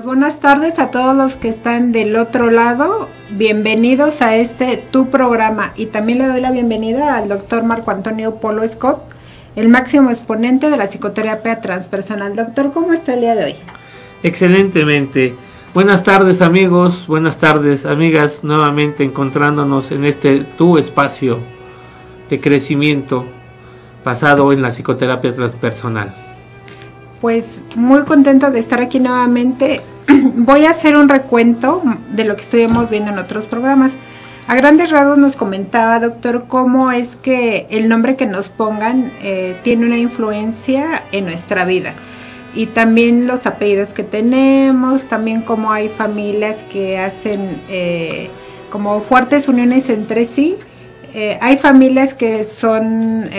Pues buenas tardes a todos los que están del otro lado. Bienvenidos a tu programa. Y también le doy la bienvenida al doctor Marco Antonio Polo Scott, el máximo exponente de la psicoterapia transpersonal. Doctor, ¿cómo está el día de hoy? Excelentemente. Buenas tardes, amigos, buenas tardes, amigas, nuevamente encontrándonos en tu espacio de crecimiento basado en la psicoterapia transpersonal. Pues muy contenta de estar aquí nuevamente. Voy a hacer un recuento de lo que estuvimos viendo en otros programas. A grandes rasgos nos comentaba, doctor, cómo es que el nombre que nos pongan tiene una influencia en nuestra vida. Y también los apellidos que tenemos, también cómo hay familias que hacen como fuertes uniones entre sí. Hay familias que son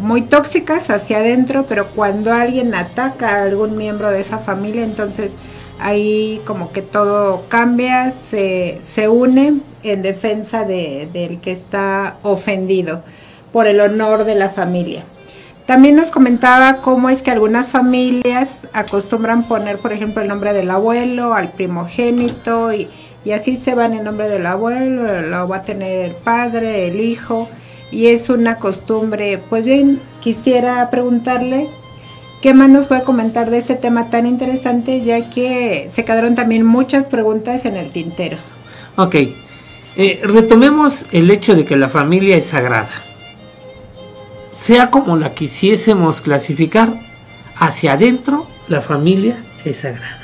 muy tóxicas hacia adentro, pero cuando alguien ataca a algún miembro de esa familia, entonces ahí como que todo cambia, se une en defensa del que está ofendido por el honor de la familia. También nos comentaba cómo es que algunas familias acostumbran poner, por ejemplo, el nombre del abuelo, al primogénito, y así se van el nombre del abuelo, lo va a tener el padre, el hijo, y es una costumbre. Pues bien, quisiera preguntarle qué más nos puede comentar de este tema tan interesante, ya que se quedaron también muchas preguntas en el tintero. Ok, retomemos el hecho de que la familia es sagrada. Sea como la quisiésemos clasificar, hacia adentro la familia es sagrada.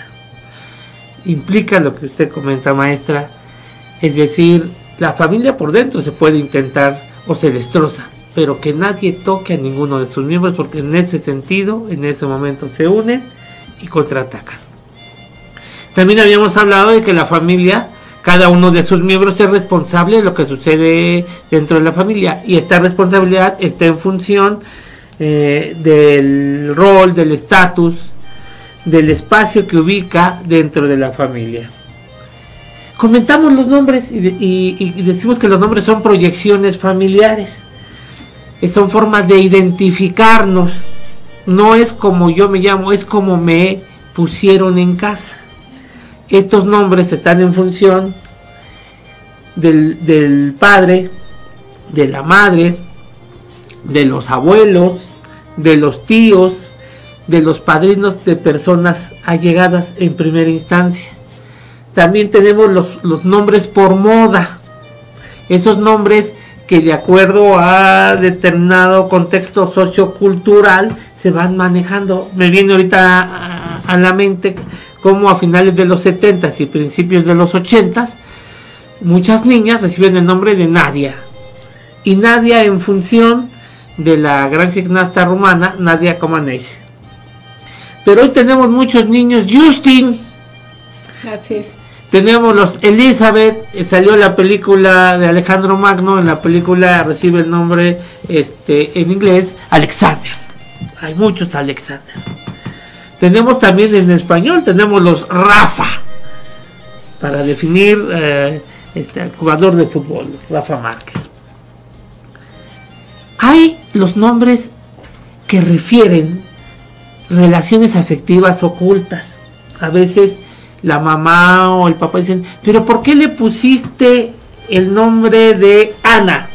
Implica lo que usted comenta, maestra, es decir, la familia por dentro se puede intentar o se destroza, pero que nadie toque a ninguno de sus miembros, porque en ese sentido, en ese momento se unen y contraatacan. También habíamos hablado de que la familia, cada uno de sus miembros es responsable de lo que sucede dentro de la familia, y esta responsabilidad está en función del rol, del estatus, del espacio que ubica dentro de la familia. Comentamos los nombres y decimos que los nombres son proyecciones familiares, son formas de identificarnos. No es como yo me llamo, es como me pusieron en casa. Estos nombres están en función del padre, de la madre, de los abuelos, de los tíos, de los padrinos, de personas allegadas en primera instancia. También tenemos los nombres por moda, esos nombres que de acuerdo a determinado contexto sociocultural se van manejando. Me viene ahorita a la mente como a finales de los 70s y principios de los 80s muchas niñas reciben el nombre de Nadia, y Nadia en función de la gran gimnasta rumana Nadia Comaneci. Pero hoy tenemos muchos niños Justin. Así es. Tenemos los Elizabeth, salió la película de Alejandro Magno, en la película recibe el nombre en inglés Alexander. Hay muchos Alexander. Tenemos también en español, tenemos los Rafa, para definir al jugador de fútbol, Rafa Márquez. Hay los nombres que refieren relaciones afectivas ocultas. A veces la mamá o el papá dicen, pero ¿por qué le pusiste el nombre de Ana?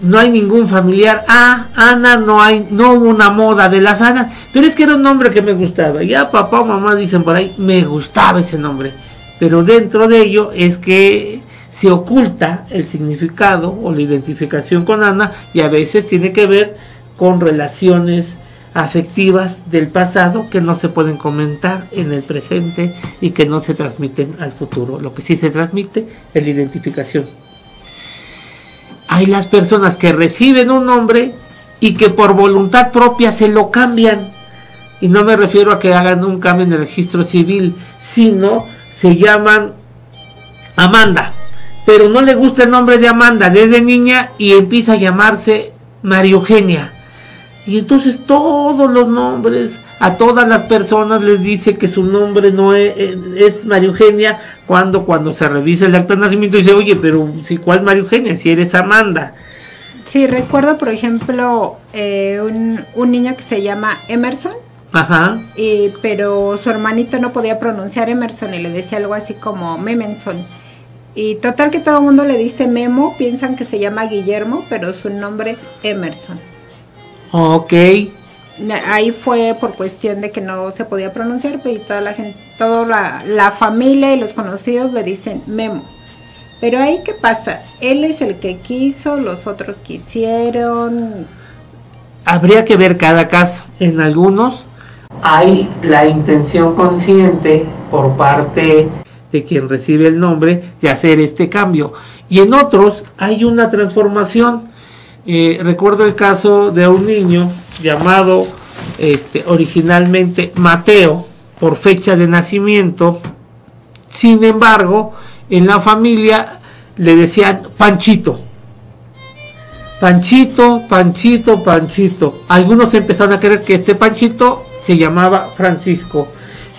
No hay ningún familiar. Ana, no hubo una moda de las Anas, pero es que era un nombre que me gustaba. Ya papá o mamá dicen por ahí, me gustaba ese nombre, pero dentro de ello es que se oculta el significado o la identificación con Ana, y a veces tiene que ver con relaciones afectivas del pasado que no se pueden comentar en el presente y que no se transmiten al futuro. Lo que sí se transmite es la identificación. Hay las personas que reciben un nombre y que por voluntad propia se lo cambian, y no me refiero a que hagan un cambio en el registro civil, sino se llaman Amanda, pero no le gusta el nombre de Amanda desde niña y empieza a llamarse María Eugenia. Y entonces todos los nombres, a todas las personas les dice que su nombre no es María Eugenia, cuando se revisa el acta de nacimiento dice, oye, pero si ¿cuál María Eugenia? Si eres Amanda. Sí, recuerdo por ejemplo un niño que se llama Emerson, Ajá. Pero su hermanito no podía pronunciar Emerson y le decía algo así como Memenson. Y total que todo el mundo le dice Memo, piensan que se llama Guillermo, pero su nombre es Emerson. Ok. Ahí fue por cuestión de que no se podía pronunciar, pero toda la gente, toda la familia y los conocidos le dicen Memo. Pero ahí, ¿qué pasa? Él es el que quiso, los otros quisieron. Habría que ver cada caso. En algunos hay la intención consciente por parte de quien recibe el nombre de hacer este cambio. Y en otros hay una transformación. Recuerdo el caso de un niño llamado originalmente Mateo por fecha de nacimiento. Sin embargo, en la familia le decían Panchito. Panchito, Panchito, Panchito. Algunos empezaron a creer que este Panchito se llamaba Francisco.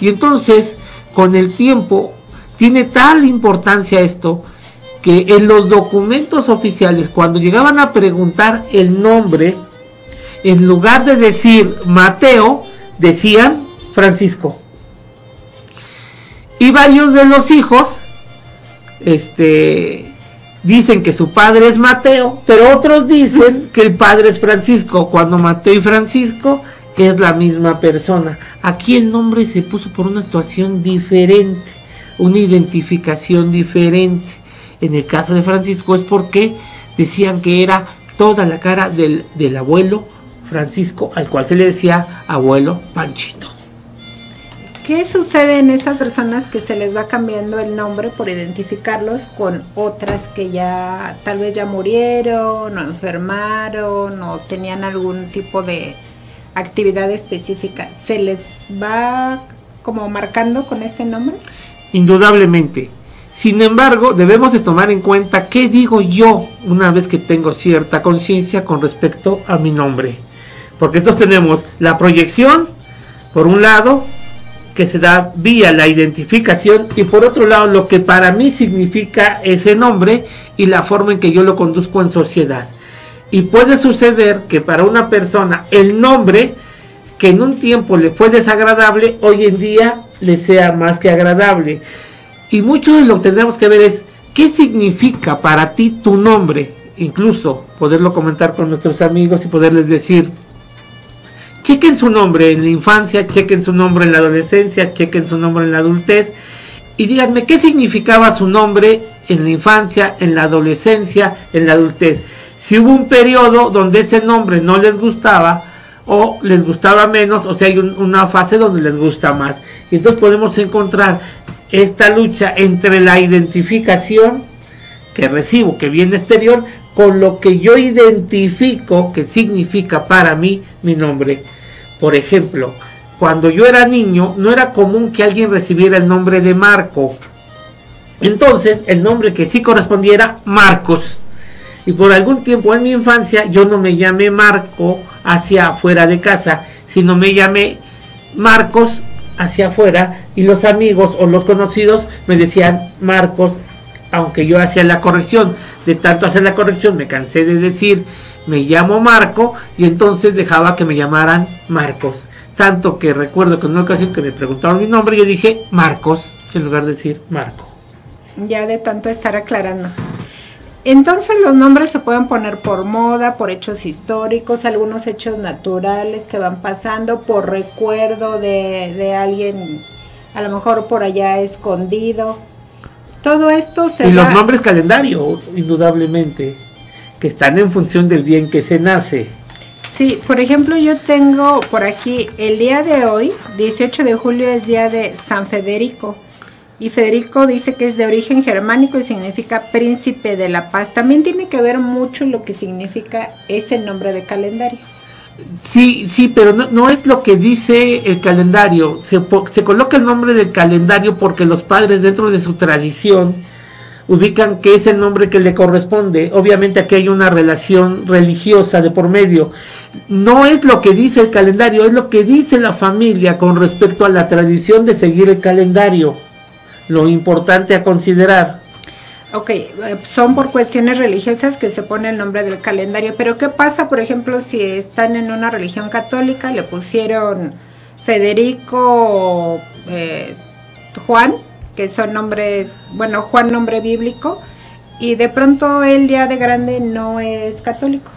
Y entonces, con el tiempo, tiene tal importancia esto, que en los documentos oficiales, cuando llegaban a preguntar el nombre, en lugar de decir Mateo, decían Francisco. Y varios de los hijos dicen que su padre es Mateo, pero otros dicen que el padre es Francisco, cuando Mateo y Francisco es la misma persona. Aquí el nombre se puso por una situación diferente, una identificación diferente. En el caso de Francisco es porque decían que era toda la cara del abuelo Francisco, al cual se le decía abuelo Panchito. ¿Qué sucede en estas personas que se les va cambiando el nombre por identificarlos con otras que ya tal vez ya murieron o enfermaron o tenían algún tipo de actividad específica? ¿Se les va como marcando con este nombre? Indudablemente. Sin embargo, debemos de tomar en cuenta qué digo yo una vez que tengo cierta conciencia con respecto a mi nombre. Porque entonces tenemos la proyección, por un lado, que se da vía la identificación, y por otro lado lo que para mí significa ese nombre y la forma en que yo lo conduzco en sociedad. Y puede suceder que para una persona el nombre que en un tiempo le fue desagradable, hoy en día le sea más que agradable. Y mucho de lo que tenemos que ver es qué significa para ti tu nombre, incluso poderlo comentar con nuestros amigos y poderles decir: chequen su nombre en la infancia, chequen su nombre en la adolescencia, chequen su nombre en la adultez y díganme qué significaba su nombre en la infancia, en la adolescencia, en la adultez. Si hubo un periodo donde ese nombre no les gustaba o les gustaba menos, o sea, hay una fase donde les gusta más. Y entonces podemos encontrar esta lucha entre la identificación que recibo, que viene exterior, con lo que yo identifico que significa para mí mi nombre. Por ejemplo, cuando yo era niño no era común que alguien recibiera el nombre de Marco. Entonces el nombre que sí correspondía era Marcos. Y por algún tiempo en mi infancia yo no me llamé Marco hacia afuera de casa, sino me llamé Marcos hacia afuera, y los amigos o los conocidos me decían Marcos, aunque yo hacía la corrección. De tanto hacer la corrección me cansé de decir me llamo Marco, y entonces dejaba que me llamaran Marcos. Tanto que recuerdo que en una ocasión que me preguntaron mi nombre, yo dije Marcos en lugar de decir Marco. Ya de tanto estar aclarando. Entonces los nombres se pueden poner por moda, por hechos históricos, algunos hechos naturales que van pasando, por recuerdo de alguien a lo mejor por allá escondido. Todo esto se y los nombres calendario, indudablemente, que están en función del día en que se nace. Sí, por ejemplo, yo tengo por aquí el día de hoy, 18 de julio, es día de San Federico. Y Federico dice que es de origen germánico y significa príncipe de la paz. También tiene que ver mucho lo que significa ese nombre de calendario. Sí, pero no es lo que dice el calendario. Se coloca el nombre del calendario porque los padres, dentro de su tradición, ubican que es el nombre que le corresponde. Obviamente aquí hay una relación religiosa de por medio. No es lo que dice el calendario, es lo que dice la familia con respecto a la tradición de seguir el calendario. Lo importante a considerar. Ok, son por cuestiones religiosas que se pone el nombre del calendario, pero ¿qué pasa, por ejemplo, si están en una religión católica, le pusieron Federico, Juan, que son nombres, bueno, Juan nombre bíblico, y de pronto él ya de grande no es católico.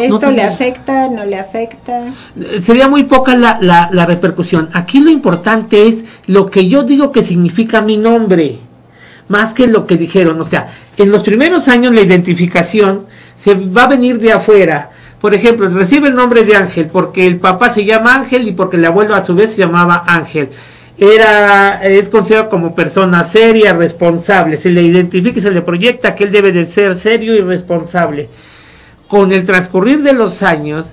¿Esto le afecta, no le afecta? Sería muy poca la repercusión. Aquí lo importante es lo que yo digo que significa mi nombre, más que lo que dijeron. O sea, en los primeros años la identificación se va a venir de afuera. Por ejemplo, recibe el nombre de Ángel porque el papá se llama Ángel y porque el abuelo a su vez se llamaba Ángel. Es considerado como persona seria, responsable. Se le identifica y se le proyecta que él debe de ser serio y responsable. Con el transcurrir de los años,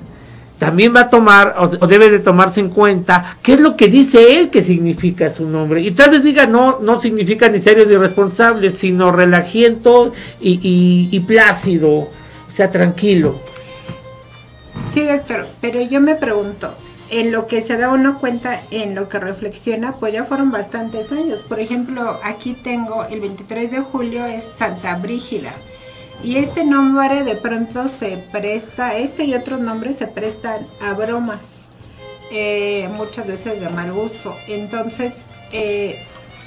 también va a tomar, o debe de tomarse en cuenta, qué es lo que dice él que significa su nombre. Y tal vez diga, no significa ni serio ni responsable, sino relajiento y plácido, o sea, tranquilo. Sí, doctor, pero yo me pregunto, en lo que se da uno cuenta, en lo que reflexiona, pues ya fueron bastantes años. Por ejemplo, aquí tengo el 23 de julio es Santa Brígida. Y este nombre de pronto se presta, este y otros nombres se prestan a bromas, muchas veces de mal gusto. Entonces,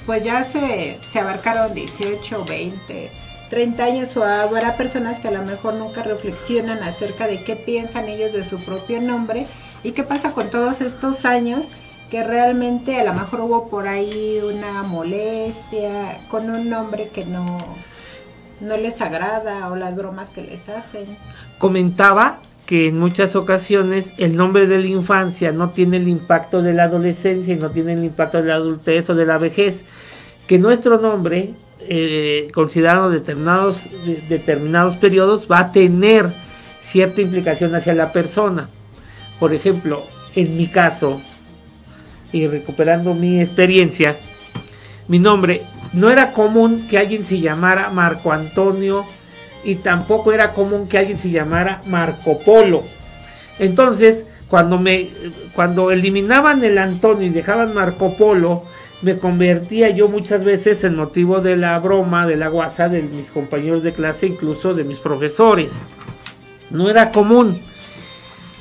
pues ya se abarcaron 18, 20, 30 años, o habrá personas que a lo mejor nunca reflexionan acerca de qué piensan ellos de su propio nombre y qué pasa con todos estos años que realmente a lo mejor hubo por ahí una molestia con un nombre que no les agrada, o las bromas que les hacen. Comentaba que en muchas ocasiones el nombre de la infancia no tiene el impacto de la adolescencia y no tiene el impacto de la adultez o de la vejez, que nuestro nombre, considerando determinados periodos, va a tener cierta implicación hacia la persona. Por ejemplo, en mi caso, y recuperando mi experiencia, mi nombre, no era común que alguien se llamara Marco Antonio y tampoco era común que alguien se llamara Marco Polo. Entonces, cuando eliminaban el Antonio y dejaban Marco Polo, me convertía yo muchas veces en motivo de la broma, de la guasa de mis compañeros de clase, incluso de mis profesores. No era común.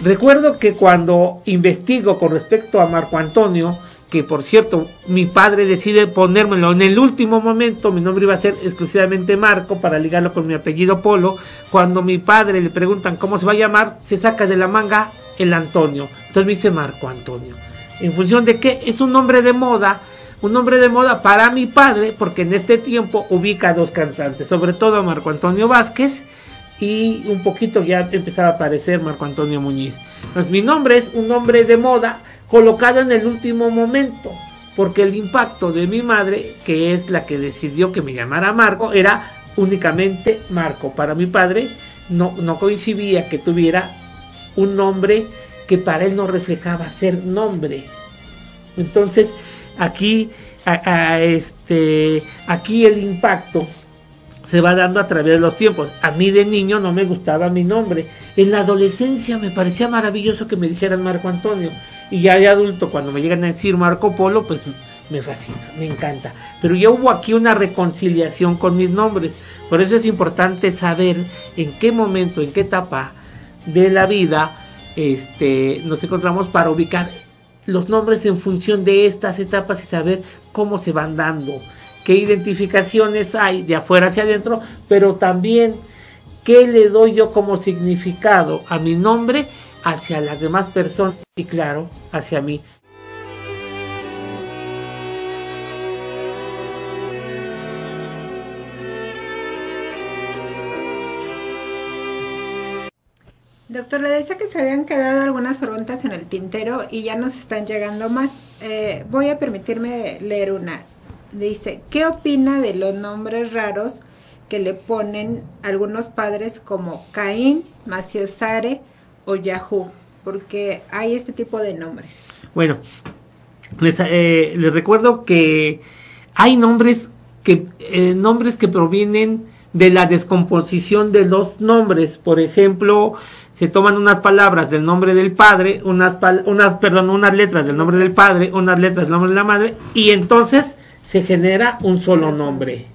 Recuerdo que cuando investigo con respecto a Marco Antonio, que por cierto, mi padre decide ponérmelo en el último momento, mi nombre iba a ser exclusivamente Marco para ligarlo con mi apellido Polo. Cuando mi padre le preguntan cómo se va a llamar, se saca de la manga el Antonio. Entonces me dice Marco Antonio. ¿En función de qué? Es un nombre de moda para mi padre, porque en este tiempo ubica a dos cantantes, sobre todo a Marco Antonio Vázquez, y un poquito ya empezaba a aparecer Marco Antonio Muñiz. Entonces mi nombre es un nombre de moda, colocado en el último momento, porque el impacto de mi madre, que es la que decidió que me llamara Marco, era únicamente Marco. Para mi padre no coincidía que tuviera un nombre que para él no reflejaba ser nombre. Entonces aquí el impacto se va dando a través de los tiempos. A mí de niño no me gustaba mi nombre. En la adolescencia me parecía maravilloso que me dijeran Marco Antonio. Y ya de adulto, cuando me llegan a decir Marco Polo, pues me fascina, me encanta. Pero ya hubo aquí una reconciliación con mis nombres. Por eso es importante saber en qué momento, en qué etapa de la vida nos encontramos para ubicar los nombres en función de estas etapas y saber cómo se van dando, qué identificaciones hay de afuera hacia adentro, pero también qué le doy yo como significado a mi nombre hacia las demás personas y claro, hacia mí. Doctor, le decía que se habían quedado algunas preguntas en el tintero y ya nos están llegando más. Voy a permitirme leer una. Dice, ¿qué opina de los nombres raros que le ponen algunos padres como Caín, Maciosare o Yahoo? Porque hay este tipo de nombres. Bueno, les recuerdo que hay nombres que provienen de la descomposición de los nombres. Por ejemplo, se toman unas palabras del nombre del padre, unas letras del nombre del padre, unas letras del nombre de la madre, y entonces se genera un solo nombre.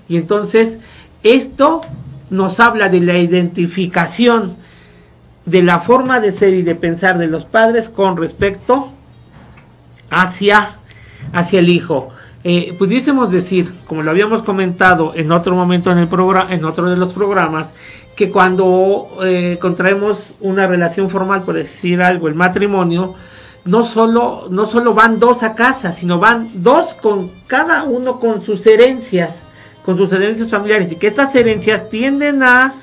Y entonces esto nos habla de la identificación de la forma de ser y de pensar de los padres con respecto hacia el hijo. Pudiésemos decir, como lo habíamos comentado en otro momento en otro de los programas, que cuando contraemos una relación formal, por decir algo, el matrimonio, no solo van dos a casa, sino van dos con cada uno con sus herencias familiares, y que estas herencias tienden a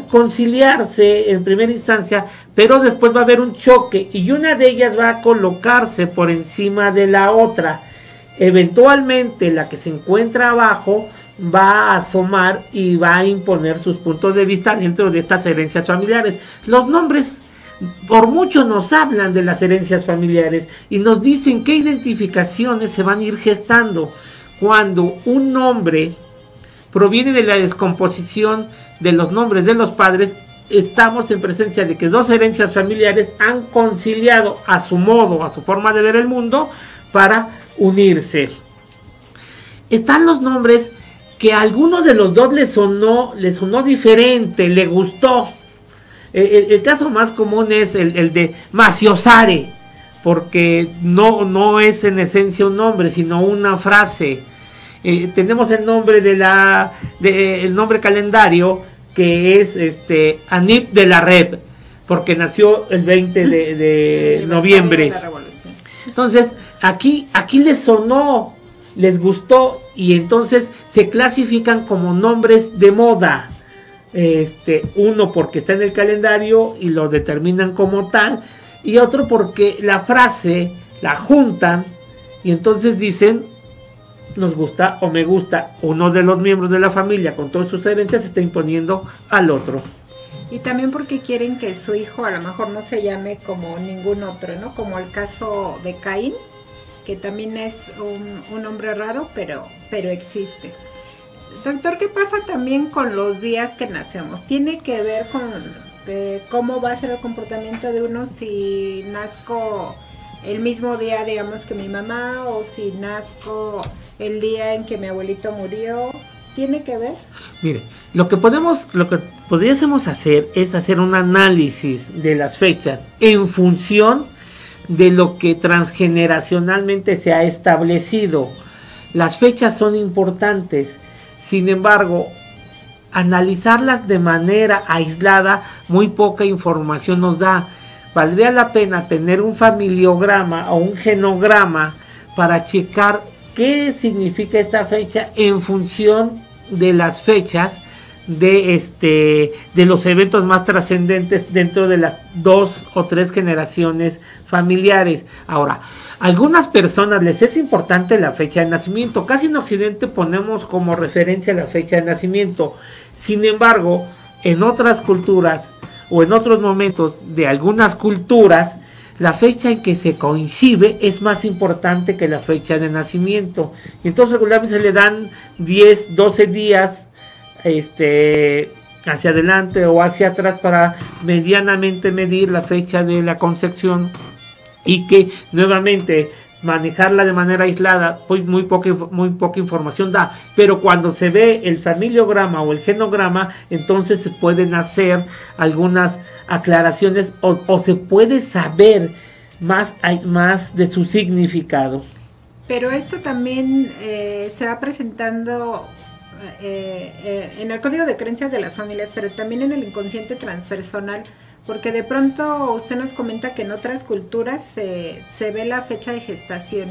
conciliarse en primera instancia, pero después va a haber un choque y una de ellas va a colocarse por encima de la otra. Eventualmente la que se encuentra abajo va a asomar y va a imponer sus puntos de vista dentro de estas herencias familiares. Los nombres por mucho nos hablan de las herencias familiares y nos dicen qué identificaciones se van a ir gestando. Cuando un nombre proviene de la descomposición de los nombres de los padres, estamos en presencia de que dos herencias familiares han conciliado a su modo, a su forma de ver el mundo, para unirse. Están los nombres que a alguno de los dos le sonó diferente, le gustó. El caso más común es el de Maciosare, porque no es en esencia un nombre, sino una frase. Tenemos el nombre el nombre calendario, que es Anib de la Rep, porque nació el 20 de noviembre. Entonces, aquí les sonó, les gustó, y entonces se clasifican como nombres de moda. Uno porque está en el calendario y lo determinan como tal, y otro porque la frase la juntan y entonces dicen nos gusta o me gusta. Uno de los miembros de la familia con todas sus herencias se está imponiendo al otro. Y también porque quieren que su hijo a lo mejor no se llame como ningún otro, ¿no? Como el caso de Caín, que también es un nombre raro, pero existe. Doctor, ¿qué pasa también con los días que nacemos? ¿Tiene que ver con cómo va a ser el comportamiento de uno si nazco el mismo día, digamos, que mi mamá, o si nazco el día en que mi abuelito murió? ¿Tiene que ver? Mire, lo que podríamos hacer es hacer un análisis de las fechas en función de lo que transgeneracionalmente se ha establecido. Las fechas son importantes, sin embargo, analizarlas de manera aislada, muy poca información nos da. Valdría la pena tener un familiograma o un genograma para checar qué significa esta fecha en función de las fechas de los eventos más trascendentes dentro de las 2 o 3 generaciones familiares. Ahora, a algunas personas les es importante la fecha de nacimiento. Casi en Occidente ponemos como referencia la fecha de nacimiento. Sin embargo, en otras culturas o en otros momentos de algunas culturas, la fecha en que se coincide es más importante que la fecha de nacimiento. Entonces regularmente se le dan 10, 12 días hacia adelante o hacia atrás para medianamente medir la fecha de la concepción, y que nuevamente manejarla de manera aislada pues muy poca información da. Pero cuando se ve el familiograma o el genograma, entonces se pueden hacer algunas aclaraciones o se puede saber más de su significado. Pero esto también se va presentando en el código de creencias de las familias, pero también en el inconsciente transpersonal, porque de pronto usted nos comenta que en otras culturas se ve la fecha de gestación.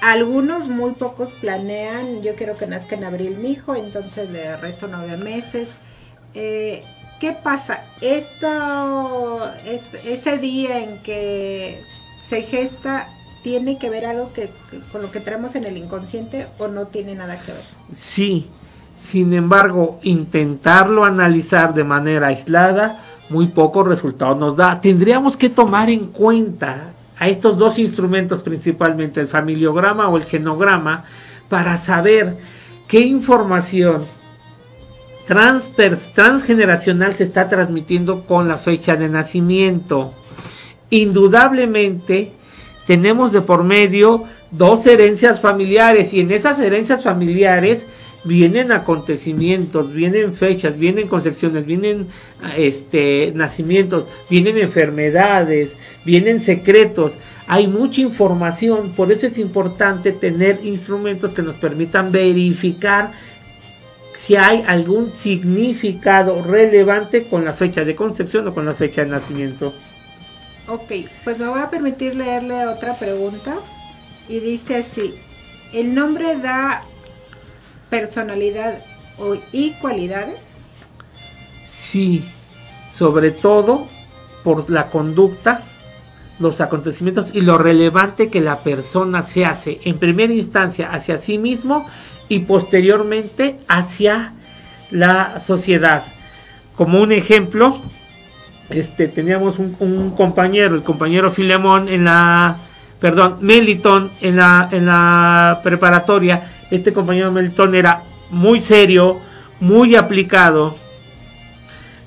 Algunos, muy pocos, planean, yo quiero que nazca en abril mi hijo, entonces le resto 9 meses. ¿Qué pasa? Ese día en que se gesta, ¿tiene que ver algo con lo que traemos en el inconsciente o no tiene nada que ver? Sí, sin embargo, intentarlo analizar de manera aislada, muy pocos resultados nos da. Tendríamos que tomar en cuenta a estos dos instrumentos principalmente, el familiograma o el genograma, para saber qué información transgeneracional se está transmitiendo con la fecha de nacimiento. Indudablemente tenemos de por medio 2 herencias familiares, y en esas herencias familiares vienen acontecimientos, vienen fechas, vienen concepciones, vienen nacimientos, vienen enfermedades, vienen secretos. hay mucha información, por eso es importante tener instrumentos que nos permitan verificar si hay algún significado relevante con la fecha de concepción o con la fecha de nacimiento. Ok, pues me voy a permitir leerle otra pregunta y dice así: ¿el nombre da personalidad y cualidades? Sí, sobre todo por la conducta, los acontecimientos y lo relevante que la persona se hace en primera instancia hacia sí mismo y posteriormente hacia la sociedad. Como un ejemplo, teníamos un compañero, el compañero Filemón Melitón en la preparatoria. Este compañero Melitón era muy serio, muy aplicado,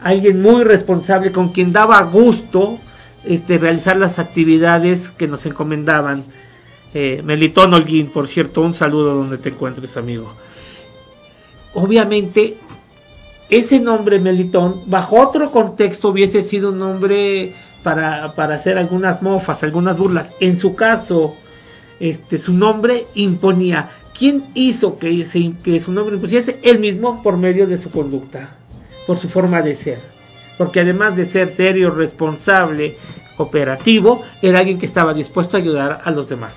alguien muy responsable, con quien daba gusto realizar las actividades que nos encomendaban. Melitón Holguín, por cierto, un saludo donde te encuentres, amigo. Obviamente, ese nombre Melitón, bajo otro contexto, hubiese sido un nombre para hacer algunas mofas, algunas burlas. En su caso, su nombre imponía. ¿Quién hizo que su nombre impusiese? Él mismo, por medio de su conducta, por su forma de ser. Porque además de ser serio, responsable, operativo, era alguien que estaba dispuesto a ayudar a los demás.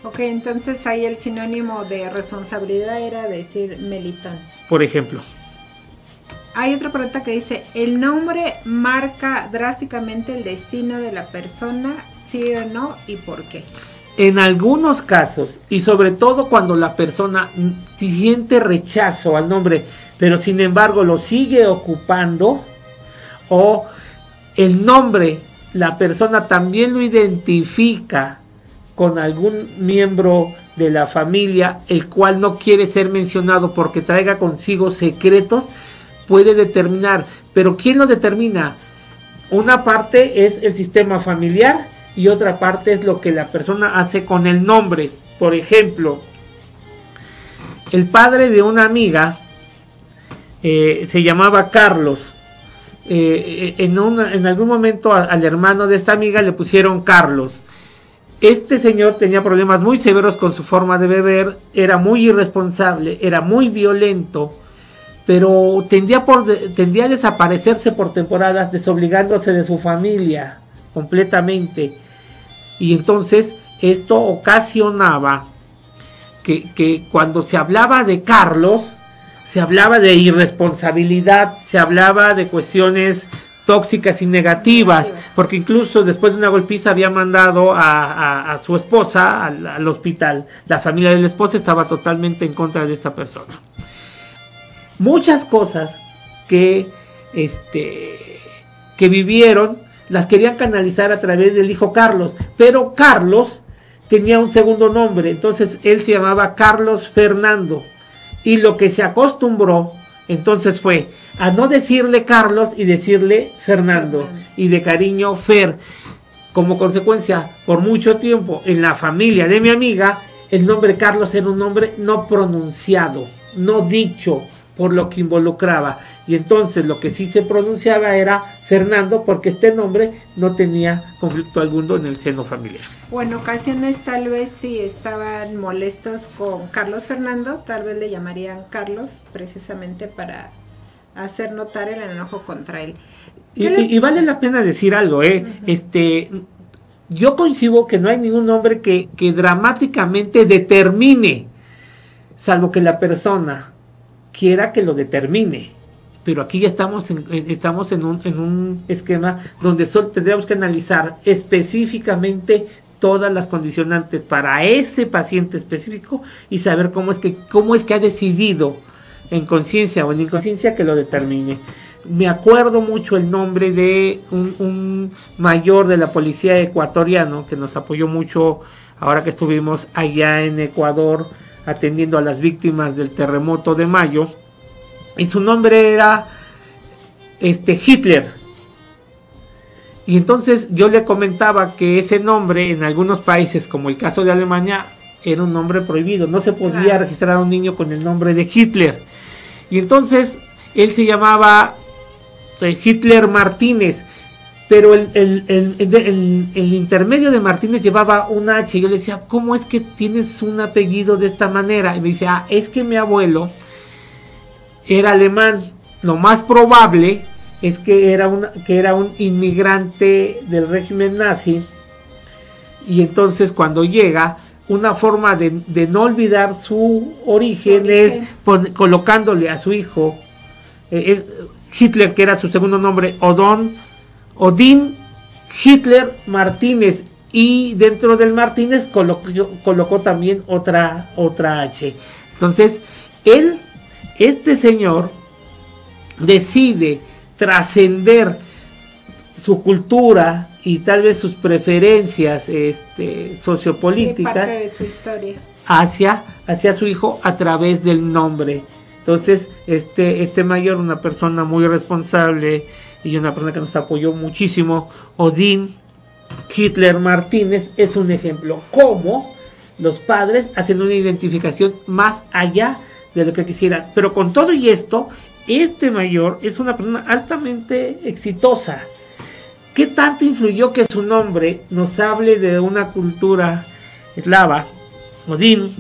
Ok, entonces ahí el sinónimo de responsabilidad era decir Melitón. Por ejemplo. Hay otra pregunta que dice: ¿el nombre marca drásticamente el destino de la persona, sí o no, y por qué? En algunos casos, y sobre todo cuando la persona siente rechazo al nombre, pero sin embargo lo sigue ocupando, o el nombre, la persona también lo identifica con algún miembro de la familia, el cual no quiere ser mencionado porque traiga consigo secretos, puede determinar. Pero ¿quién lo determina? Una parte es el sistema familiar y otra parte es lo que la persona hace con el nombre. Por ejemplo, el padre de una amiga se llamaba Carlos. En algún momento al hermano de esta amiga le pusieron Carlos. Este señor tenía problemas muy severos con su forma de beber, era muy irresponsable, era muy violento, pero tendía a desaparecerse por temporadas, desobligándose de su familia completamente. Y entonces esto ocasionaba que cuando se hablaba de Carlos, se hablaba de irresponsabilidad, se hablaba de cuestiones tóxicas y negativas, porque incluso después de una golpiza había mandado a su esposa al hospital. La familia del esposo estaba totalmente en contra de esta persona. Muchas cosas que vivieron las querían canalizar a través del hijo Carlos, pero Carlos tenía un segundo nombre, entonces él se llamaba Carlos Fernando, y lo que se acostumbró entonces fue a no decirle Carlos y decirle Fernando, y de cariño Fer. Como consecuencia, por mucho tiempo en la familia de mi amiga, el nombre Carlos era un nombre no pronunciado, no dicho, por lo que involucraba, y entonces lo que sí se pronunciaba era Fernando, porque este nombre no tenía conflicto alguno en el seno familiar. O en ocasiones tal vez si estaban molestos con Carlos Fernando, tal vez le llamarían Carlos precisamente para hacer notar el enojo contra él. Y vale la pena decir algo, yo coincido que no hay ningún nombre que dramáticamente determine, salvo que la persona quiera que lo determine. Pero aquí ya estamos en un esquema donde solo tendríamos que analizar específicamente todas las condicionantes para ese paciente específico y saber cómo es que ha decidido, en conciencia o en inconsciencia, que lo determine. Me acuerdo mucho el nombre de un mayor de la policía ecuatoriano que nos apoyó mucho ahora que estuvimos allá en Ecuador atendiendo a las víctimas del terremoto de mayo, y su nombre era Hitler. Y entonces yo le comentaba que ese nombre en algunos países, como el caso de Alemania, era un nombre prohibido, no se podía registrar a un niño con el nombre de Hitler. Y entonces él se llamaba Hitler Martínez, pero el intermedio de Martínez llevaba una H. Yo le decía, ¿cómo es que tienes un apellido de esta manera? Y me dice, es que mi abuelo era alemán. Lo más probable es que era un inmigrante del régimen nazi, y entonces cuando llega, una forma de no olvidar su origen es colocándole a su hijo Hitler, que era su segundo nombre, Odín Hitler Martínez, y dentro del Martínez colocó también otra H. Entonces este señor decide trascender su cultura y tal vez sus preferencias sociopolíticas, parte de su historia, hacia su hijo a través del nombre. Entonces este mayor, una persona muy responsable y una persona que nos apoyó muchísimo, Odín Hitler Martínez, es un ejemplo cómo los padres hacen una identificación más allá de lo que quisieran. Pero con todo y esto, este mayor es una persona altamente exitosa. ¿Qué tanto influyó que su nombre nos hable de una cultura eslava, Odín,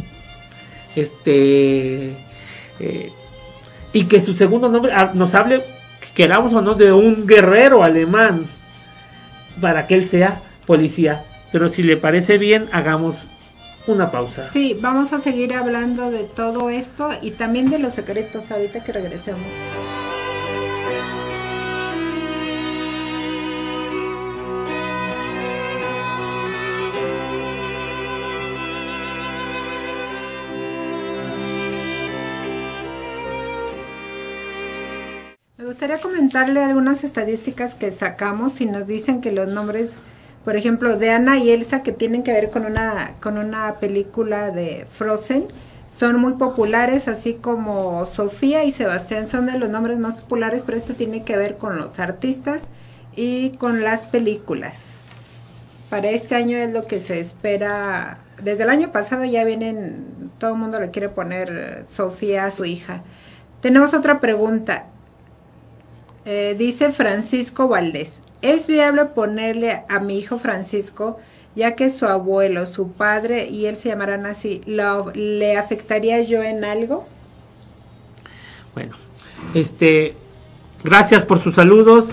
y que su segundo nombre nos hable, queramos o no, de un guerrero alemán, para que él sea policía? Pero si le parece bien, hagamos una pausa. Sí, vamos a seguir hablando de todo esto y también de los secretos ahorita que regresemos. Me gustaría comentarle algunas estadísticas que sacamos y nos dicen que los nombres, por ejemplo, de Anna y Elsa, que tienen que ver con una película de Frozen, son muy populares, así como Sofía y Sebastián son de los nombres más populares, pero esto tiene que ver con los artistas y con las películas. Para este año es lo que se espera. Desde el año pasado ya vienen, todo el mundo le quiere poner Sofía a su hija. Tenemos otra pregunta. Dice Francisco Valdés: ¿es viable ponerle a mi hijo Francisco, ya que su abuelo, su padre y él se llamarán así? ¿Le afectaría yo en algo? Bueno, gracias por sus saludos.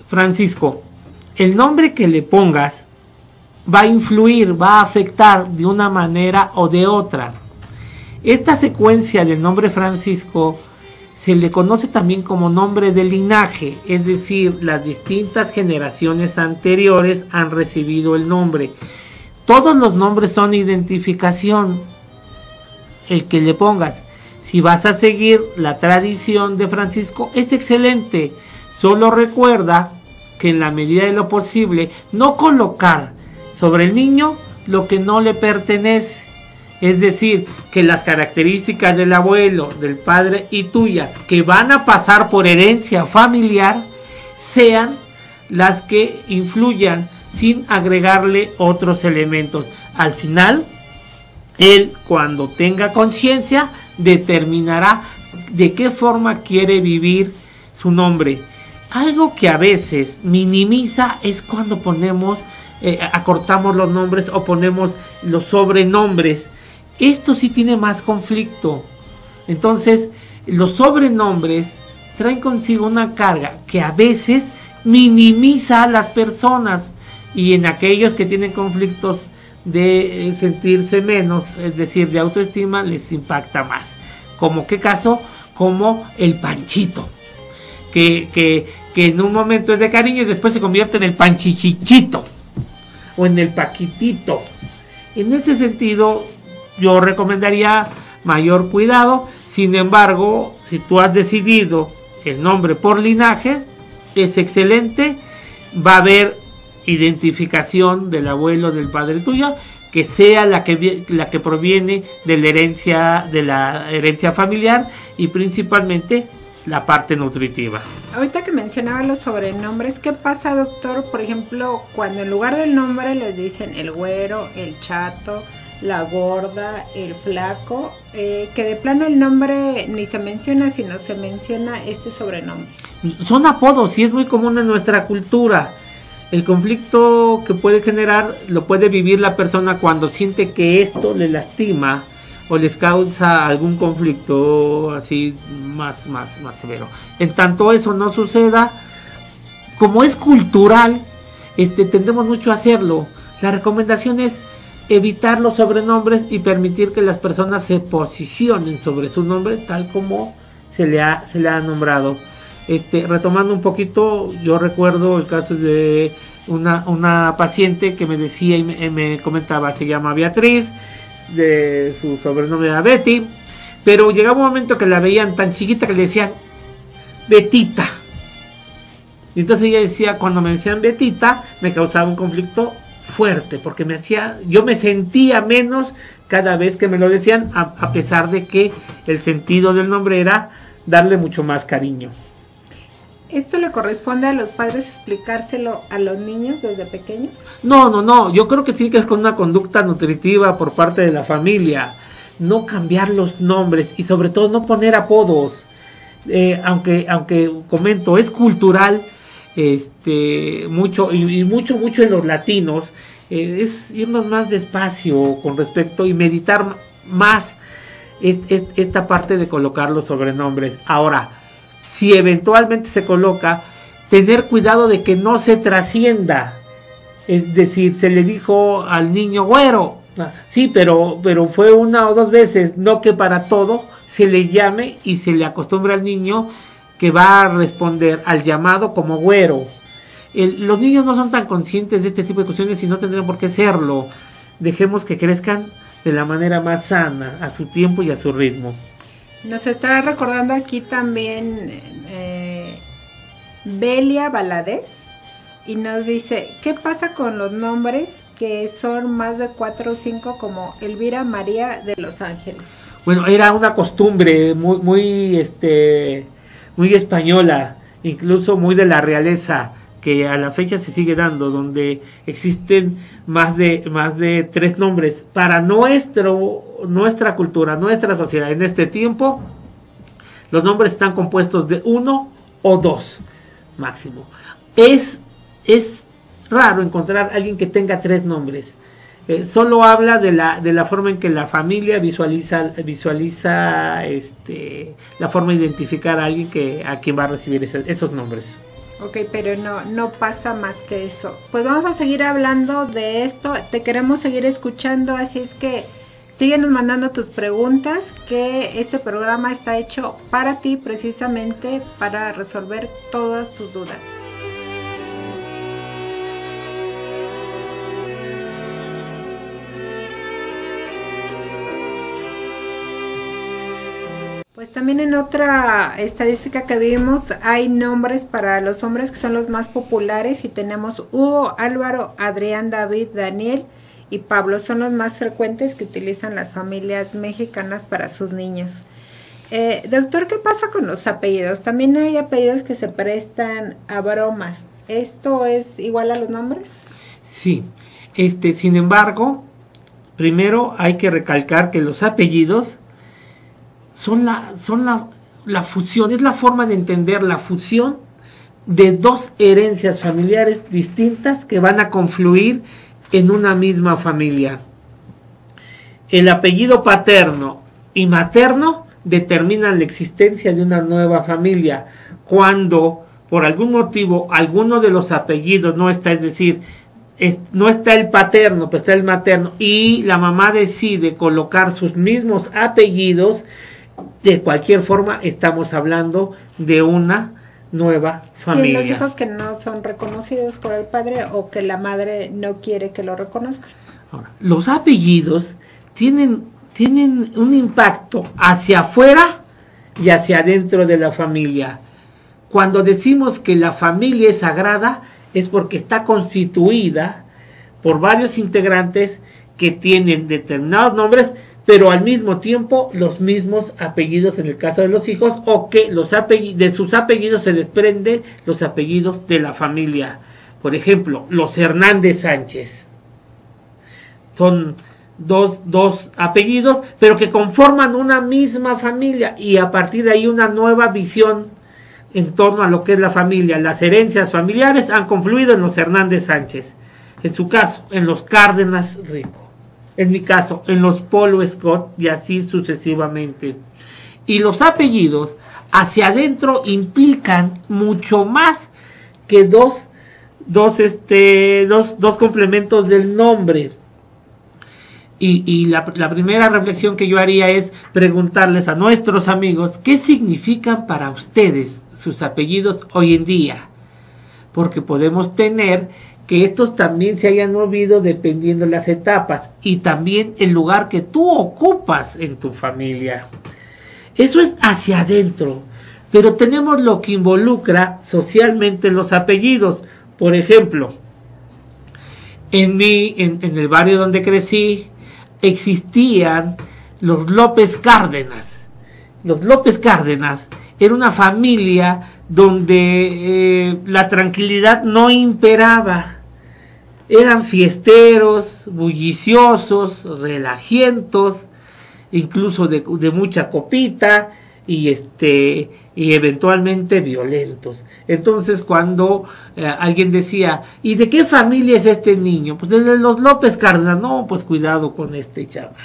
Francisco, el nombre que le pongas va a influir, va a afectar de una manera o de otra. Esta secuencia del nombre Francisco se le conoce también como nombre de linaje, es decir, las distintas generaciones anteriores han recibido el nombre. Todos los nombres son identificación, el que le pongas. Si vas a seguir la tradición de Francisco, es excelente. Solo recuerda que en la medida de lo posible, no colocar sobre el niño lo que no le pertenece. Es decir, que las características del abuelo, del padre y tuyas, que van a pasar por herencia familiar, sean las que influyan sin agregarle otros elementos. Al final, él, cuando tenga conciencia, determinará de qué forma quiere vivir su nombre. Algo que a veces minimiza es cuando acortamos los nombres o ponemos los sobrenombres. Esto sí tiene más conflicto. Entonces, los sobrenombres traen consigo una carga que a veces minimiza a las personas, y en aquellos que tienen conflictos de sentirse menos, es decir, de autoestima, les impacta más. ¿Como qué caso? Como el Panchito, que en un momento es de cariño y después se convierte en el Panchichichito o en el Paquitito. En ese sentido, yo recomendaría mayor cuidado. Sin embargo, si tú has decidido el nombre por linaje, es excelente. Va a haber identificación del abuelo, del padre tuyo, que sea la que proviene de la herencia familiar, y principalmente la parte nutritiva. Ahorita que mencionaba los sobrenombres, ¿qué pasa, doctor? Por ejemplo, cuando en lugar del nombre les dicen el güero, el chato, la gorda, el flaco, que de plano el nombre ni se menciona, sino se menciona este sobrenombre. Son apodos y es muy común en nuestra cultura. El conflicto que puede generar lo puede vivir la persona cuando siente que esto le lastima o les causa algún conflicto así más severo. En tanto eso no suceda, como es cultural, tendemos mucho a hacerlo. La recomendación es evitar los sobrenombres y permitir que las personas se posicionen sobre su nombre tal como se le ha nombrado. Retomando un poquito, yo recuerdo el caso de una paciente que me decía y me comentaba, se llama Beatriz, de su sobrenombre era Betty, pero llegaba un momento que la veían tan chiquita que le decían Betita. Y entonces ella decía, cuando me decían Betita, me causaba un conflicto fuerte, porque yo me sentía menos cada vez que me lo decían, a pesar de que el sentido del nombre era darle mucho más cariño. ¿Esto le corresponde a los padres explicárselo a los niños desde pequeños? No, yo creo que tiene que ver con una conducta nutritiva por parte de la familia, no cambiar los nombres y sobre todo no poner apodos, aunque comento, es cultural, mucho en los latinos, es irnos más despacio con respecto y meditar más esta parte de colocar los sobrenombres. Ahora, si eventualmente se coloca, tener cuidado de que no se trascienda. Es decir, se le dijo al niño güero, sí, pero fue una o dos veces, no que para todo se le llame y se le acostumbre al niño que va a responder al llamado como güero. Los niños no son tan conscientes de este tipo de cuestiones y no tendrán por qué serlo. Dejemos que crezcan de la manera más sana, a su tiempo y a su ritmo. Nos está recordando aquí también Belia Valadez y nos dice, ¿qué pasa con los nombres que son más de 4 o 5 como Elvira María de Los Ángeles? Bueno, era una costumbre muy española, incluso muy de la realeza, que a la fecha se sigue dando, donde existen más de 3 nombres. Para nuestra cultura, nuestra sociedad en este tiempo, los nombres están compuestos de 1 o 2 máximo. Es raro encontrar a alguien que tenga 3 nombres. Solo habla de la forma en que la familia visualiza la forma de identificar a alguien a quien va a recibir esos nombres. Ok, pero no pasa más que eso. Pues vamos a seguir hablando de esto, te queremos seguir escuchando, así es que síguenos mandando tus preguntas, que este programa está hecho para ti, precisamente para resolver todas tus dudas. Pues también en otra estadística que vimos hay nombres para los hombres que son los más populares y tenemos Hugo, Álvaro, Adrián, David, Daniel y Pablo. Son los más frecuentes que utilizan las familias mexicanas para sus niños. Doctor, ¿qué pasa con los apellidos? También hay apellidos que se prestan a bromas. ¿Esto es igual a los nombres? Sí, sin embargo, primero hay que recalcar que los apellidos son la fusión, es la forma de entender la fusión de 2 herencias familiares distintas que van a confluir en una misma familia. El apellido paterno y materno determinan la existencia de una nueva familia. Cuando por algún motivo alguno de los apellidos no está, es decir, no está el paterno, pero está el materno, y la mamá decide colocar sus mismos apellidos, de cualquier forma estamos hablando de una nueva familia. Sí, los hijos que no son reconocidos por el padre o que la madre no quiere que lo reconozcan. Ahora, los apellidos tienen un impacto hacia afuera y hacia adentro de la familia. Cuando decimos que la familia es sagrada, es porque está constituida por varios integrantes que tienen determinados nombres, pero al mismo tiempo los mismos apellidos en el caso de los hijos, o que de sus apellidos se desprenden los apellidos de la familia. Por ejemplo, los Hernández Sánchez son dos apellidos, pero que conforman una misma familia, y a partir de ahí una nueva visión en torno a lo que es la familia. Las herencias familiares han confluido en los Hernández Sánchez, en su caso en los Cárdenas Rico, en mi caso en los Polo Scott, y así sucesivamente. Y los apellidos hacia adentro implican mucho más que dos complementos del nombre. Y la primera reflexión que yo haría es preguntarles a nuestros amigos qué significan para ustedes sus apellidos hoy en día, porque podemos tener que estos también se hayan movido dependiendo de las etapas y también el lugar que tú ocupas en tu familia. Eso es hacia adentro, pero tenemos lo que involucra socialmente los apellidos. Por ejemplo, en el barrio donde crecí existían los López Cárdenas. Los López Cárdenas era una familia donde la tranquilidad no imperaba. Eran fiesteros, bulliciosos, relajientos, incluso de mucha copita, y eventualmente violentos. Entonces, cuando alguien decía, ¿y de qué familia es este niño? Pues de los López Cárdenas. No, pues cuidado con este chamaco.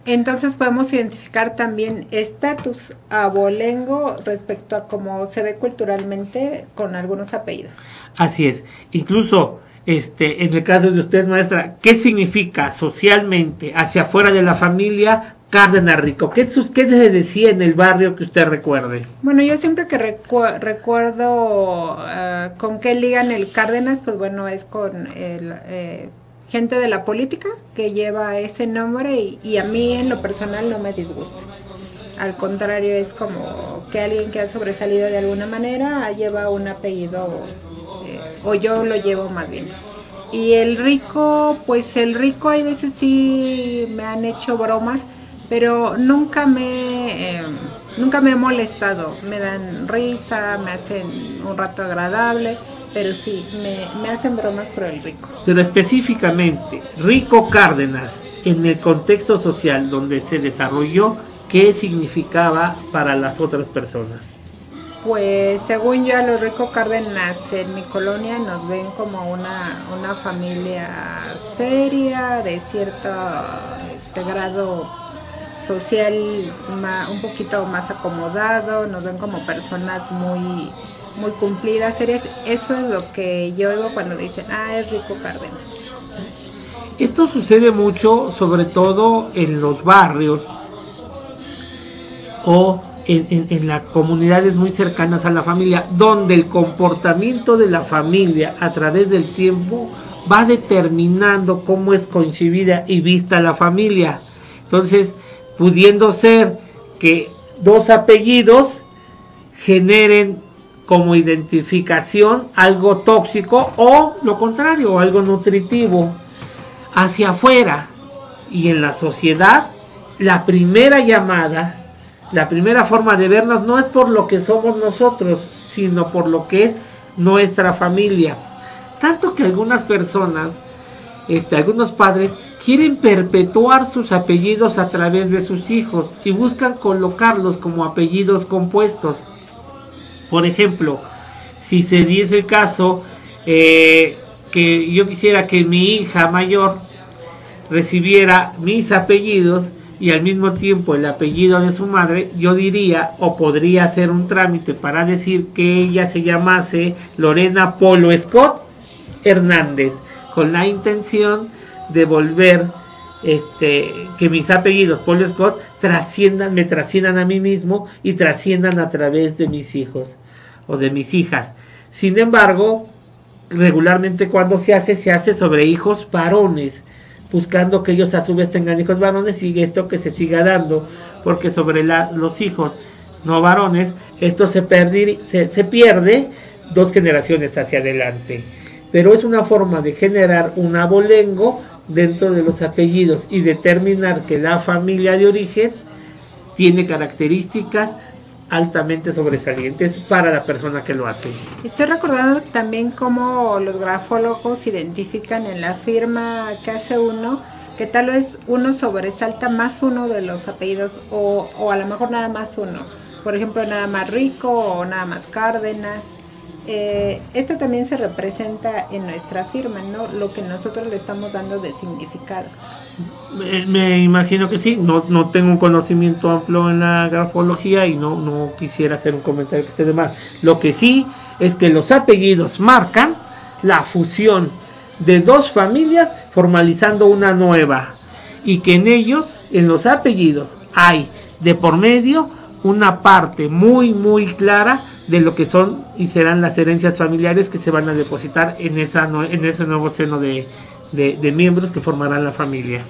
Entonces podemos identificar también estatus abolengo respecto a cómo se ve culturalmente con algunos apellidos. Así es. Incluso en el caso de usted, maestra, ¿qué significa socialmente hacia afuera de la familia Cárdenas Rico? ¿Qué se decía en el barrio que usted recuerde? Bueno, yo siempre que recuerdo con qué ligan el Cárdenas, pues bueno, es con gente de la política que lleva ese nombre, y a mí en lo personal no me disgusta. Al contrario, es como que alguien que ha sobresalido de alguna manera lleva un apellido, o yo lo llevo más bien. Y el Rico, pues el Rico hay veces sí me han hecho bromas, pero nunca me he molestado. Me dan risa, me hacen un rato agradable, pero sí, me hacen bromas por el Rico. Pero específicamente, Rico Cárdenas, en el contexto social donde se desarrolló, ¿qué significaba para las otras personas? Pues según yo, a los Rico Cárdenas en mi colonia nos ven como una familia seria, de cierto grado social, un poquito más acomodado, nos ven como personas muy cumplidas, serias. Eso es lo que yo oigo cuando dicen, es Rico Cárdenas. Esto sucede mucho, sobre todo en los barrios o en las comunidades muy cercanas a la familia, donde el comportamiento de la familia a través del tiempo va determinando cómo es concebida y vista la familia. Entonces, pudiendo ser que dos apellidos generen como identificación algo tóxico, o lo contrario, algo nutritivo. Hacia afuera y en la sociedad, la primera llamada, la primera forma de vernos no es por lo que somos nosotros, sino por lo que es nuestra familia. Tanto que algunas personas, algunos padres, quieren perpetuar sus apellidos a través de sus hijos y buscan colocarlos como apellidos compuestos. Por ejemplo, si se diese el caso que yo quisiera que mi hija mayor recibiera mis apellidos y al mismo tiempo el apellido de su madre, yo diría, o podría hacer un trámite para decir que ella se llamase Lorena Polo Scott Hernández, con la intención de volver que mis apellidos Polo Scott me trasciendan a mí mismo y trasciendan a través de mis hijos o de mis hijas. Sin embargo, regularmente cuando se hace sobre hijos varones, buscando que ellos a su vez tengan hijos varones, y esto que se siga dando, porque sobre los hijos no varones, esto se pierde 2 generaciones hacia adelante. Pero es una forma de generar un abolengo dentro de los apellidos y determinar que la familia de origen tiene características altamente sobresalientes para la persona que lo hace. Estoy recordando también cómo los grafólogos identifican en la firma que hace uno que tal vez uno sobresalta más uno de los apellidos o a lo mejor nada más uno. Por ejemplo, nada más Rico o nada más Cárdenas. Esto también se representa en nuestra firma, ¿no? Lo que nosotros le estamos dando de significado. Me imagino que sí, no tengo un conocimiento amplio en la grafología y no quisiera hacer un comentario que esté de más. Lo que sí es que los apellidos marcan la fusión de dos familias formalizando una nueva, y que en ellos, en los apellidos, hay de por medio una parte muy muy clara de lo que son y serán las herencias familiares que se van a depositar en ese nuevo seno de miembros que formarán la familia.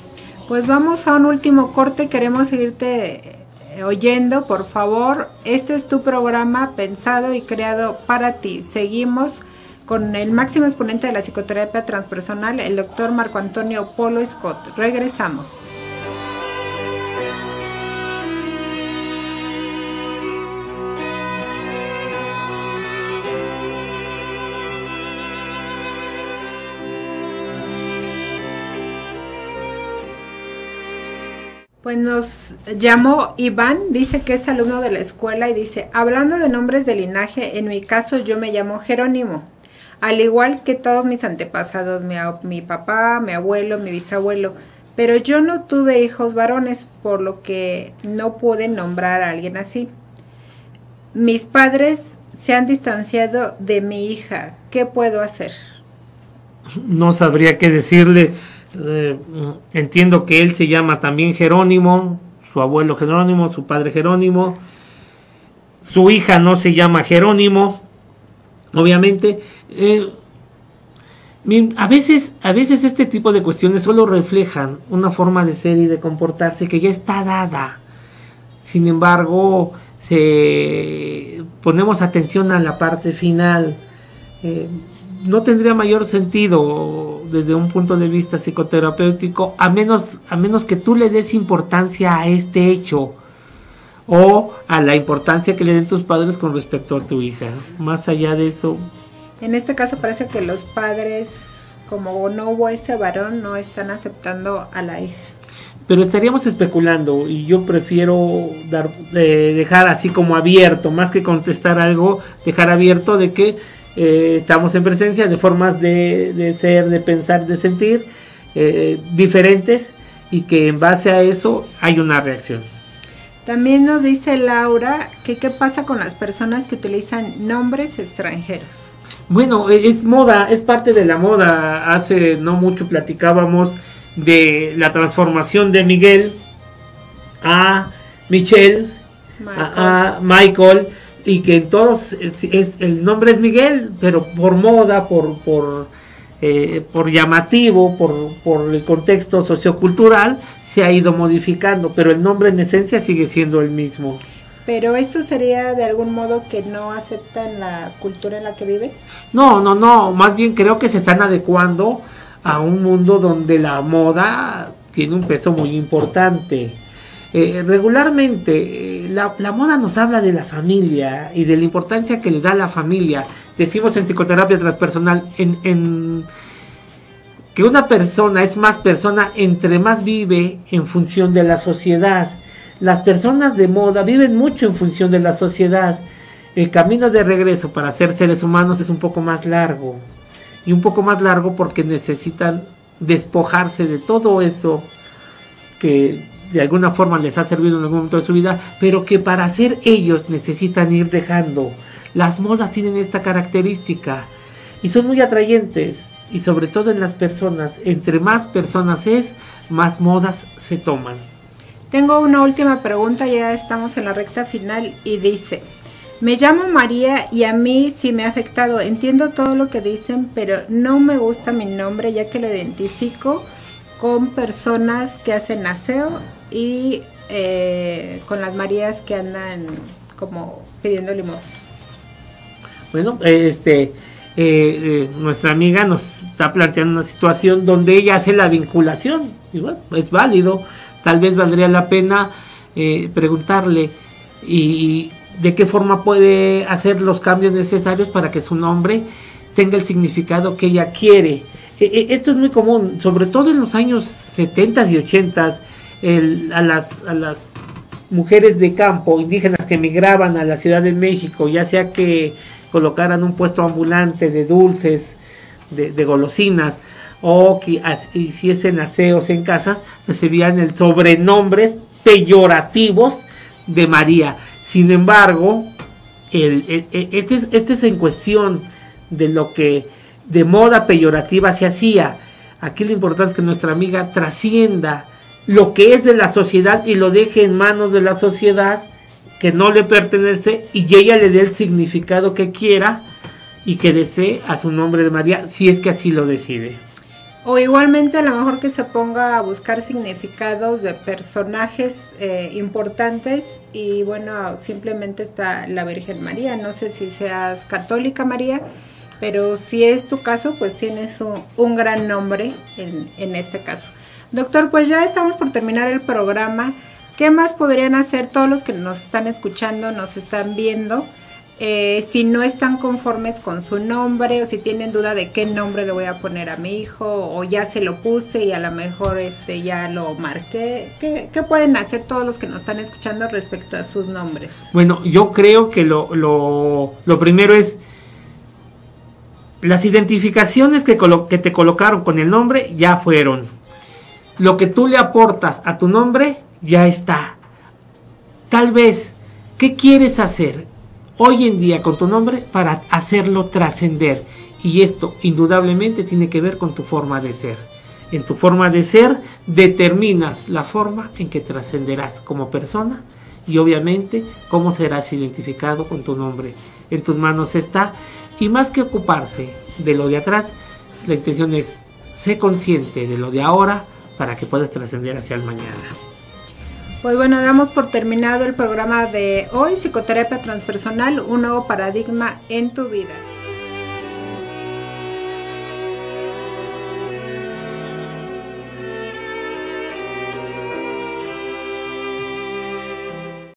Pues vamos a un último corte, queremos seguirte oyendo, por favor. Este es tu programa pensado y creado para ti. Seguimos con el máximo exponente de la psicoterapia transpersonal, el doctor Marco Antonio Polo Scott. Regresamos. Pues nos llamó Iván, dice que es alumno de la escuela y dice, hablando de nombres de linaje, en mi caso yo me llamo Jerónimo, al igual que todos mis antepasados, mi papá, mi abuelo, mi bisabuelo, pero yo no tuve hijos varones, por lo que no pude nombrar a alguien así. Mis padres se han distanciado de mi hija, ¿qué puedo hacer? No sabría qué decirle. Entiendo que él se llama también Jerónimo, su abuelo Jerónimo, su padre Jerónimo, su hija no se llama Jerónimo, obviamente. A veces este tipo de cuestiones solo reflejan una forma de ser y de comportarse que ya está dada. Sin embargo, ponemos atención a la parte final. No tendría mayor sentido desde un punto de vista psicoterapéutico, a menos que tú le des importancia a este hecho o a la importancia que le den tus padres con respecto a tu hija. Más allá de eso, en este caso parece que los padres, como no hubo ese varón, no están aceptando a la hija. Pero estaríamos especulando y yo prefiero dejar así como abierto, más que contestar algo, dejar abierto de que estamos en presencia de formas de ser, de pensar, de sentir diferentes, y que en base a eso hay una reacción. También nos dice Laura que qué pasa con las personas que utilizan nombres extranjeros. Bueno, es moda, es parte de la moda. Hace no mucho platicábamos de la transformación de Miguel a Michelle, a Michael, y que en todos el nombre es Miguel, pero por moda, por llamativo, por el contexto sociocultural, se ha ido modificando, pero el nombre en esencia sigue siendo el mismo. ¿Pero esto sería de algún modo que no aceptan la cultura en la que viven? No, más bien creo que se están adecuando a un mundo donde la moda tiene un peso muy importante. Regularmente la moda nos habla de la familia y de la importancia que le da a la familia. Decimos en psicoterapia transpersonal que una persona es más persona entre más vive en función de la sociedad. Las personas de moda viven mucho en función de la sociedad. El camino de regreso para ser seres humanos es un poco más largo, y un poco más largo porque necesitan despojarse de todo eso que de alguna forma les ha servido en algún momento de su vida, pero que para ser ellos necesitan ir dejando. Las modas tienen esta característica y son muy atrayentes, y sobre todo en las personas, entre más personas más modas se toman. Tengo una última pregunta, ya estamos en la recta final, y dice: me llamo María y a mí sí me ha afectado, entiendo todo lo que dicen, pero no me gusta mi nombre ya que lo identifico con personas que hacen aseo y con las Marías que andan como pidiendo limón. Bueno, nuestra amiga nos está planteando una situación donde ella hace la vinculación, y bueno, es válido. Tal vez valdría la pena preguntarle y de qué forma puede hacer los cambios necesarios para que su nombre tenga el significado que ella quiere. Esto es muy común, sobre todo en los años 70s y 80s, a las mujeres de campo, indígenas que emigraban a la Ciudad de México, ya sea que colocaran un puesto ambulante de dulces, de golosinas, o que hiciesen aseos en casas, recibían el sobrenombres peyorativos de María. Sin embargo, este es en cuestión de lo que de moda peyorativa se hacía. Aquí lo importante es que nuestra amiga trascienda lo que es de la sociedad y lo deje en manos de la sociedad, que no le pertenece, y ella le dé el significado que quiera y que desee a su nombre de María, si es que así lo decide. O igualmente a lo mejor que se ponga a buscar significados de personajes importantes, y bueno, simplemente está la Virgen María. No sé si seas católica, María, pero si es tu caso, pues tienes un gran nombre en este caso. Doctor, pues ya estamos por terminar el programa. ¿Qué más podrían hacer todos los que nos están escuchando, nos están viendo? Si no están conformes con su nombre, o si tienen duda de qué nombre le voy a poner a mi hijo, o ya se lo puse y a lo mejor ya lo marqué. ¿Qué pueden hacer todos los que nos están escuchando respecto a sus nombres? Bueno, yo creo que lo primero es las identificaciones que te colocaron con el nombre ya fueron. Lo que tú le aportas a tu nombre ya está. Tal vez, ¿qué quieres hacer hoy en día con tu nombre para hacerlo trascender? Y esto indudablemente tiene que ver con tu forma de ser. En tu forma de ser determinas la forma en que trascenderás como persona, y obviamente cómo serás identificado con tu nombre. En tus manos está, y más que ocuparse de lo de atrás, la intención es ser consciente de lo de ahora para que puedas trascender hacia el mañana. Pues bueno, damos por terminado el programa de hoy, Psicoterapia Transpersonal, un nuevo paradigma en tu vida.